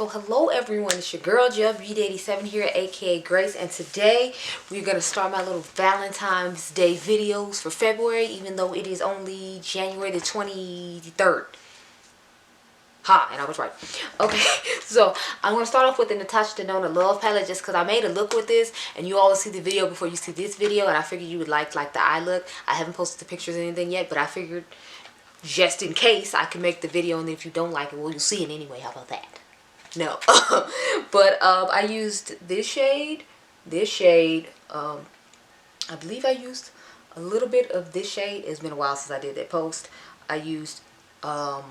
So hello everyone, it's your girl Jill Beauty87 here, aka Grace, and today we're gonna start my little Valentine's Day videos for February, even though it is only January the 23rd. Ha, and I was right. Okay, so I'm gonna start off with the Natasha Denona Love palette just because I made a look with this, and you all will see the video before you see this video, and I figured you would like the eye look. I haven't posted the pictures or anything yet, but I figured just in case I can make the video, and if you don't like it, well, you'll see it anyway. How about that? No. But I used this shade, I believe I used a little bit of this shade. It's been a while since I did that post. I used and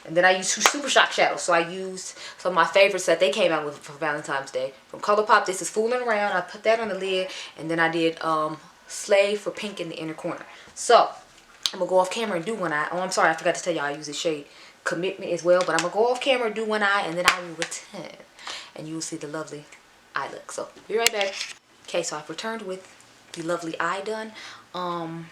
then I used two Super Shock shadows. So I used some of my favorites that they came out with for Valentine's Day from Colourpop. This is Fooling Around. I put that on the lid, and then I did Slave for pink in the inner corner. So I'm gonna go off camera and do one eye. Oh, I'm sorry, I forgot to tell y'all I use this shade Commitment as well, but I'm gonna go off camera and do one eye, and then I will return and you will see the lovely eye look. So be right back. Okay, so I've returned with the lovely eye done. I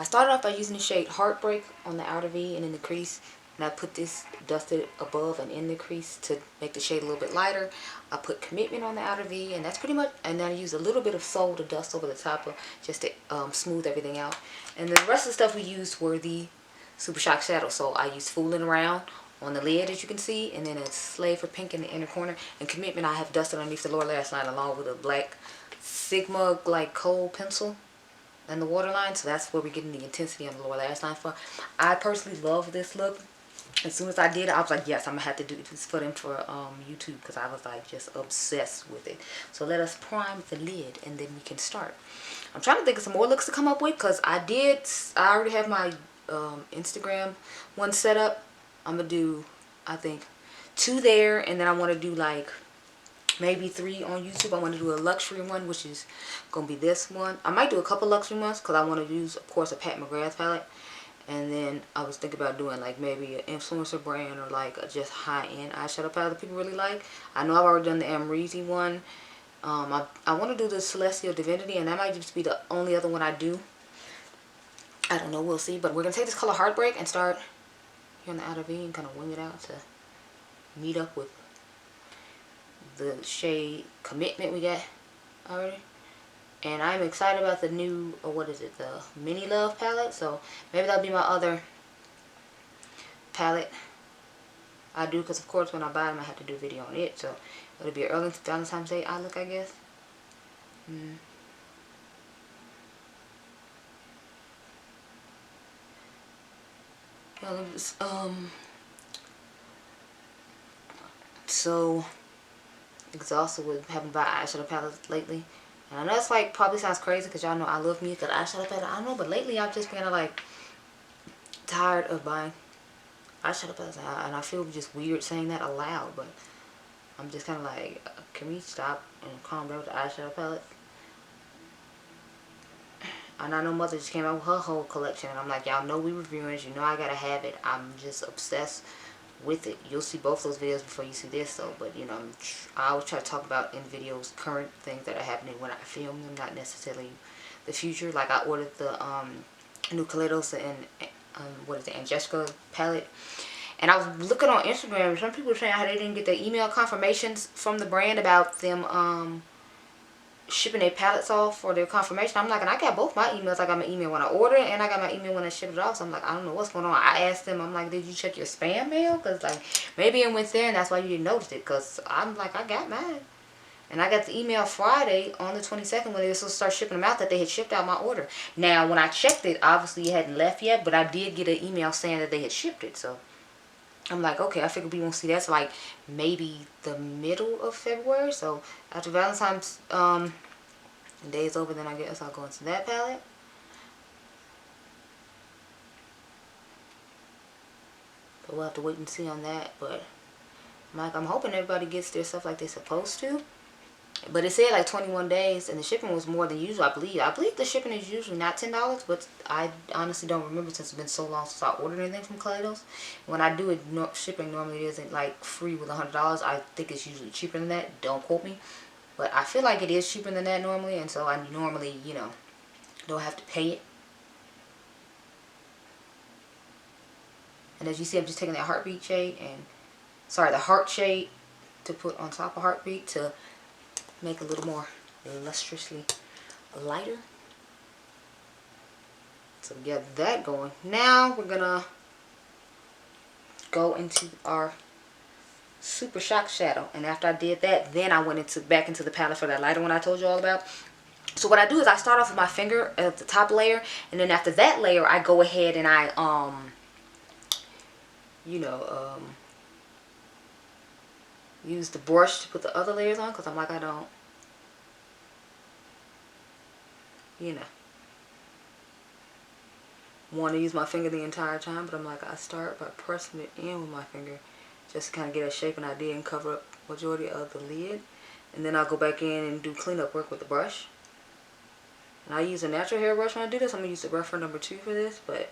started off by using the shade Heartbreak on the outer V and in the crease, and I put this dusted above and in the crease to make the shade a little bit lighter. I put Commitment on the outer V, and that's pretty much, and then I used a little bit of Soul to dust over the top of just to smooth everything out. And the rest of the stuff we used were the Super Shock shadow. So I used Fooling Around on the lid, as you can see, and then a Slave for pink in the inner corner, and Commitment I have dusted underneath the lower lash line along with a black Sigma like coal pencil and the waterline. So that's where we're getting the intensity on the lower lash line for. I personally love this look. As soon as I did it, I was like, yes, I'm gonna have to do this for them for YouTube, because I was like just obsessed with it. So let us prime the lid and then we can start. I'm trying to think of some more looks to come up with, because I already have my Instagram one set up. I'm gonna do, I think, 2 there, and then I want to do like maybe 3 on YouTube. I want to do a luxury one, which is gonna be this one. I might do a couple luxury ones because I want to use, of course, a Pat McGrath palette. And then I was thinking about doing like maybe an influencer brand or like a just high-end eyeshadow palette that people really like. I know I've already done the Amrezy one. I want to do the Celestial Divinity, and that might just be the only other one I do. I don't know, we'll see. But we're going to take this color Heartbreak and start here on the outer V and kind of wing it out to meet up with the shade Commitment we got already. And I'm excited about the new, or what is it, the Mini Love palette. So maybe that'll be my other palette I do, because of course when I buy them I have to do a video on it. So it'll be an early Valentine's Day eye look, I guess. So exhausted with having bought eyeshadow palettes lately, and I know it's like probably sounds crazy because y'all know I love me because eyeshadow palette. I don't know, but lately I've just been like tired of buying eyeshadow palettes, and I feel just weird saying that aloud, but I'm just kind of like, can we stop and calm down with the eyeshadow palette? And I know Mother just came out with her whole collection, and I'm like, y'all know we reviewing it, you know I gotta have it. I'm just obsessed with it. You'll see both those videos before you see this though, but you know, I always try to talk about in videos current things that are happening when I film them, not necessarily the future. Like I ordered the new Kaleidos and what is it, Angelica palette, and I was looking on Instagram, some people were saying how they didn't get the email confirmations from the brand about them shipping their palettes off for their confirmation. I'm like, and I got both my emails. I got my email when I ordered it, and I got my email when I shipped it off. So I'm like, I don't know what's going on. I asked them, I'm like, did you check your spam mail? Because like maybe it went there and that's why you didn't notice it. Because I'm like, I got mine, and I got the email Friday on the 22nd when they were supposed to start shipping them out that they had shipped out my order. Now when I checked it, obviously it hadn't left yet, but I did get an email saying that they had shipped it. So I'm like, okay, I figured we won't see that till like maybe the middle of February. So after Valentine's Day is over, then I guess I'll go into that palette. But we'll have to wait and see on that. But I'm hoping everybody gets their stuff like they're supposed to. But it said like 21 days, and the shipping was more than usual, I believe. I believe the shipping is usually not $10, but I honestly don't remember since it's been so long since I ordered anything from Kaleidos. When I do it, shipping normally isn't like free with $100. I think it's usually cheaper than that. Don't quote me. But I feel like it is cheaper than that normally, and so I normally, you know, don't have to pay it. And as you see, I'm just taking that Heartbeat shade and sorry, the heart shade to put on top of Heartbeat to make a little more lustrously lighter. So we got that going. Now we're gonna go into our Super Shock Shadow, and after I did that, then I went back into the palette for that lighter one I told you all about. So what I do is I start off with my finger at the top layer, and then after that layer I go ahead and I use the brush to put the other layers on, because I'm like, I don't, want to use my finger the entire time, but I'm like, I start by pressing it in with my finger just to kind of get a shape and idea and cover up majority of the lid, and then I'll go back in and do cleanup work with the brush. And I use a natural hair brush when I do this. I'm going to use the reference number 2 for this, but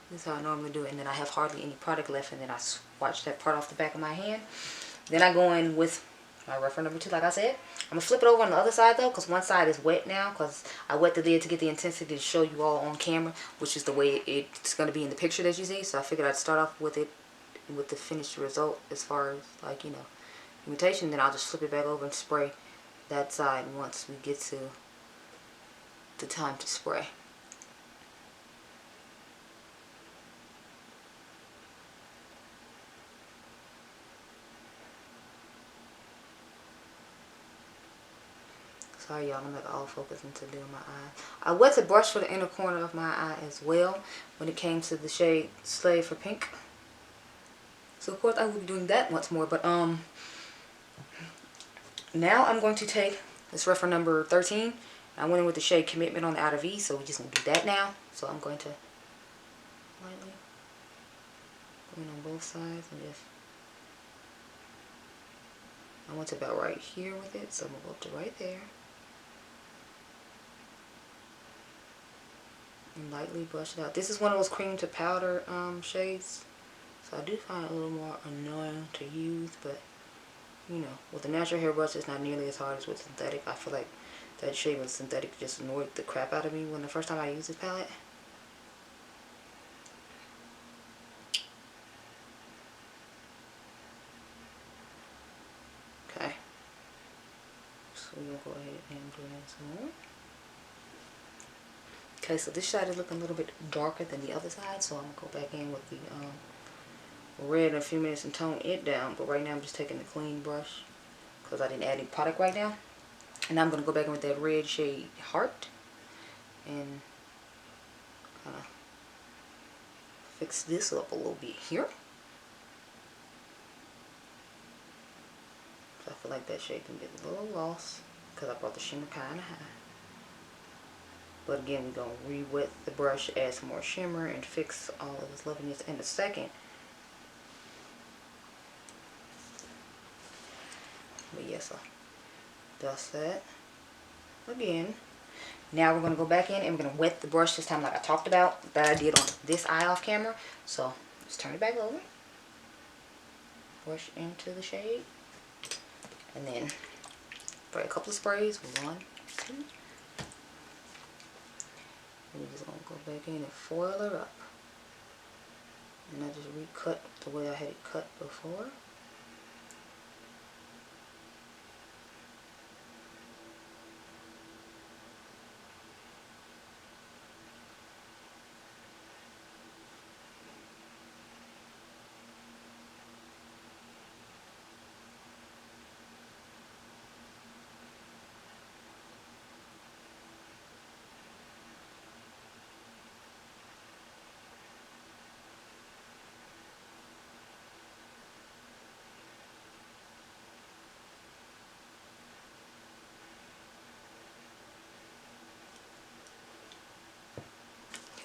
this is how I normally do it. And then I have hardly any product left, and then I swatch that part off the back of my hand. Then I go in with my reference number 2, like I said. I'm going to flip it over on the other side though, because one side is wet now, because I wet the lid to get the intensity to show you all on camera, which is the way it's going to be in the picture that you see. So I figured I'd start off with it with the finished result as far as, like, imitation. Then I'll just flip it back over and spray that side once we get to the time to spray. Sorry y'all, I'm like all focused into doing my eye. I wet the brush for the inner corner of my eye as well when it came to the shade Slave for Pink. So of course I will be doing that once more, but now I'm going to take this reference number 13. I went in with the shade Commitment on the outer V, so we're just going to do that now. So I'm going to lightly go in on both sides and just, I went to about right here with it, so I'm going to go up to right there. And lightly brush it out. This is one of those cream to powder shades, so I do find it a little more annoying to use, but with the natural hair brush it's not nearly as hard as with synthetic. I feel like that shade with synthetic just annoyed the crap out of me when the first time I used this palette. Okay, so we're gonna go ahead and do that some more. Okay, so this side is looking a little bit darker than the other side, so I'm going to go back in with the red in a few minutes and tone it down. But right now I'm just taking the clean brush because I didn't add any product right now. And I'm going to go back in with that red shade Heart and kind of fix this up a little bit here. So I feel like that shade can get a little lost because I brought the shimmer kind of high. But again, we're going to re-wet the brush, add some more shimmer, and fix all of this loveliness in a second. But yes, I'll dust that again. Now we're going to go back in and we're going to wet the brush this time like I talked about that I did on this eye off camera. So just turn it back over. Brush into the shade. And then spray a couple of sprays. 1, 2. We're just going to go back in and foil her up. And I just recut the way I had it cut before.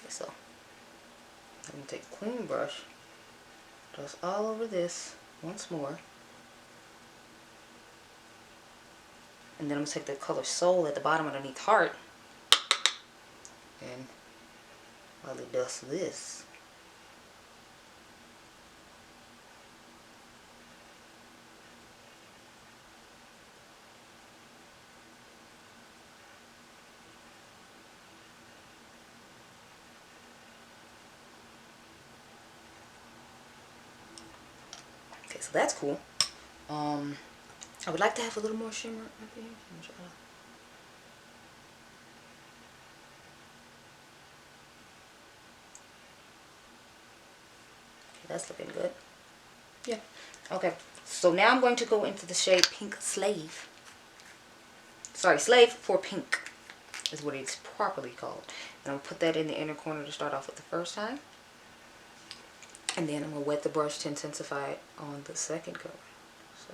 So I'm going to take a clean brush, dust all over this once more, and then I'm going to take the color Soul at the bottom underneath Heart and lightly dust this. so that's cool. I would like to have a little more shimmer up here. That's looking good. Yeah. Okay. So now I'm going to go into the shade Pink Slave. Sorry, Slave for Pink is what it's properly called. And I'm going to put that in the inner corner to start off with the first time. And then I'm going to wet the brush to intensify it on the second go. So.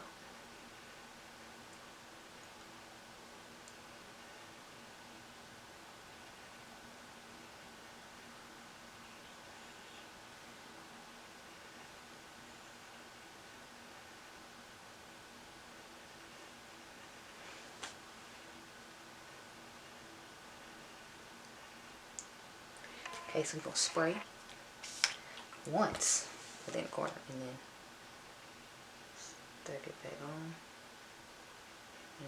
Okay, so we're going to spray once within the corner and then stack it back on.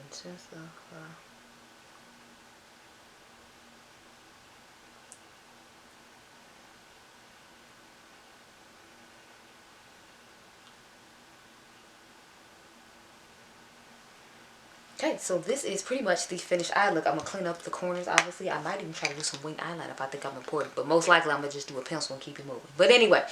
Intensify. Okay, so this is pretty much the finished eye look. I'm going to clean up the corners, obviously. I might even try to do some wing eyeliner if I think I'm important. But most likely, I'm going to just do a pencil and keep it moving. But anyway,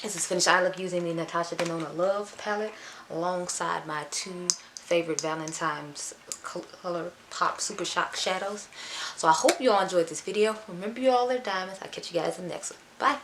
this is finished eye look using the Natasha Denona Love palette alongside my two favorite Valentine's Colourpop Super Shock shadows. So I hope you all enjoyed this video. Remember, you all are diamonds. I'll catch you guys in the next one. Bye.